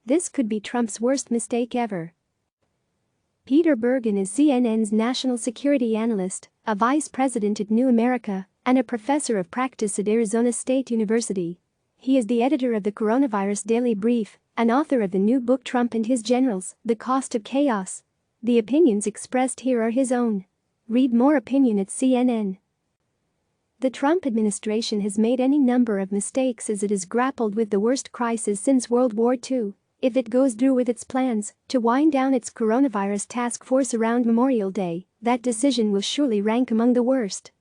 This could be Trump's worst mistake ever. Peter Bergen is CNN's national security analyst, a vice president at New America, and a professor of practice at Arizona State University. He is the editor of the Coronavirus Daily Brief and author of the new book Trump and His Generals, The Cost of Chaos. The opinions expressed here are his own. Read more opinion at CNN. The Trump administration has made any number of mistakes as it has grappled with the worst crisis since World War II. If it goes through with its plans to wind down its coronavirus task force around Memorial Day, that decision will surely rank among the worst.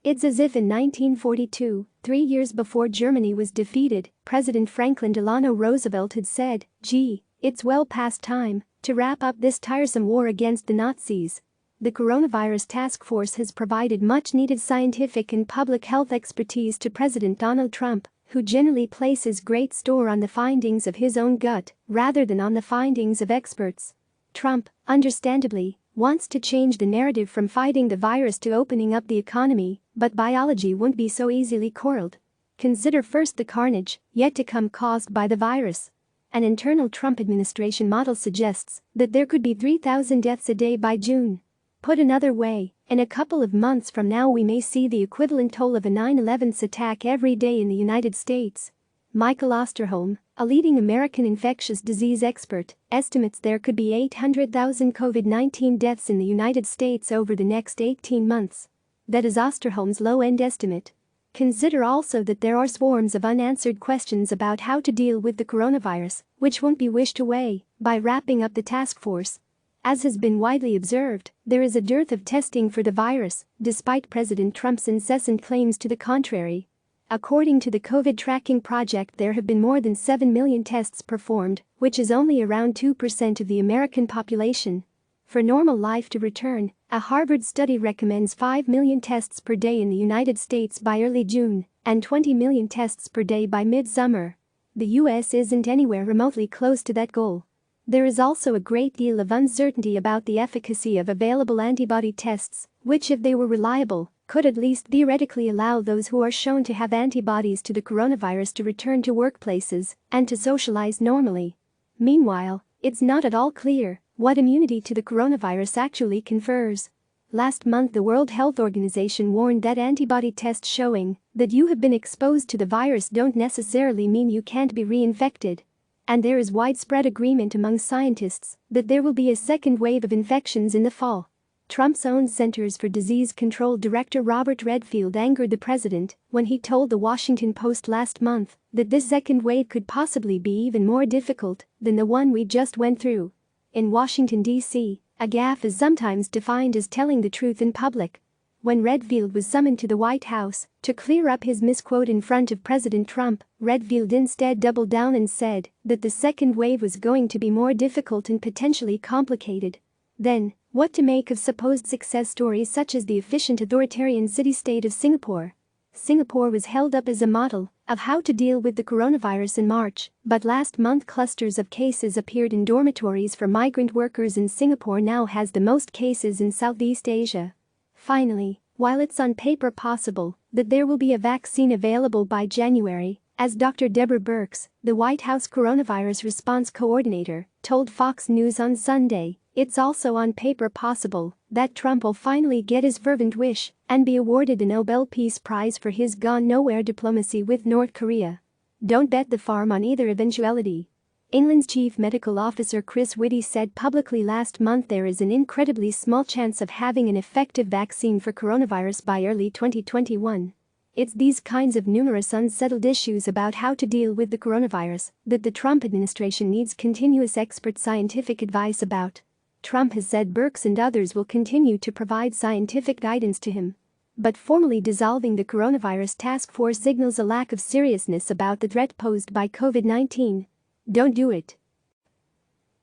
It's as if in 1942, 3 years before Germany was defeated, President Franklin Delano Roosevelt had said, "Gee, it's well past time to wrap up this tiresome war against the Nazis." The coronavirus task force has provided much-needed scientific and public health expertise to President Donald Trump, who generally places great store on the findings of his own gut rather than on the findings of experts. Trump, understandably, wants to change the narrative from fighting the virus to opening up the economy, but biology won't be so easily corralled. Consider first the carnage yet to come caused by the virus. An internal Trump administration model suggests that there could be 3,000 deaths a day by June. Put another way, in a couple of months from now we may see the equivalent toll of a 9/11 attack every day in the United States. Michael Osterholm, a leading American infectious disease expert, estimates there could be 800,000 COVID-19 deaths in the United States over the next 18 months. That is Osterholm's low-end estimate. Consider also that there are swarms of unanswered questions about how to deal with the coronavirus, which won't be wished away by wrapping up the task force. As has been widely observed, there is a dearth of testing for the virus, despite President Trump's incessant claims to the contrary. According to the COVID tracking project, there have been more than 7 million tests performed, which is only around 2% of the American population. For normal life to return, a Harvard study recommends 5 million tests per day in the United States by early June and 20 million tests per day by mid-summer. The U.S. isn't anywhere remotely close to that goal. There is also a great deal of uncertainty about the efficacy of available antibody tests, which, if they were reliable, could at least theoretically allow those who are shown to have antibodies to the coronavirus to return to workplaces and to socialize normally. Meanwhile, it's not at all clear what immunity to the coronavirus actually confers. Last month, the World Health Organization warned that antibody tests showing that you have been exposed to the virus don't necessarily mean you can't be reinfected. And there is widespread agreement among scientists that there will be a second wave of infections in the fall. Trump's own Centers for Disease Control Director Robert Redfield angered the president when he told the Washington Post last month that this second wave could possibly be even more difficult than the one we just went through. In Washington, D.C., a gaffe is sometimes defined as telling the truth in public. When Redfield was summoned to the White House to clear up his misquote in front of President Trump, Redfield instead doubled down and said that the second wave was going to be more difficult and potentially complicated. Then, what to make of supposed success stories such as the efficient authoritarian city-state of Singapore? Singapore was held up as a model of how to deal with the coronavirus in March, but last month clusters of cases appeared in dormitories for migrant workers, and Singapore now has the most cases in Southeast Asia. Finally, while it's on paper possible that there will be a vaccine available by January, as Dr. Deborah Birx, the White House coronavirus response coordinator, told Fox News on Sunday, it's also on paper possible that Trump will finally get his fervent wish and be awarded the Nobel Peace Prize for his gone-nowhere diplomacy with North Korea. Don't bet the farm on either eventuality. England's chief medical officer Chris Whitty said publicly last month there is an incredibly small chance of having an effective vaccine for coronavirus by early 2021. It's these kinds of numerous unsettled issues about how to deal with the coronavirus that the Trump administration needs continuous expert scientific advice about. Trump has said Birx and others will continue to provide scientific guidance to him. But formally dissolving the coronavirus task force signals a lack of seriousness about the threat posed by COVID-19. Don't do it.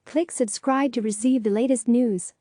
Click subscribe to receive the latest news.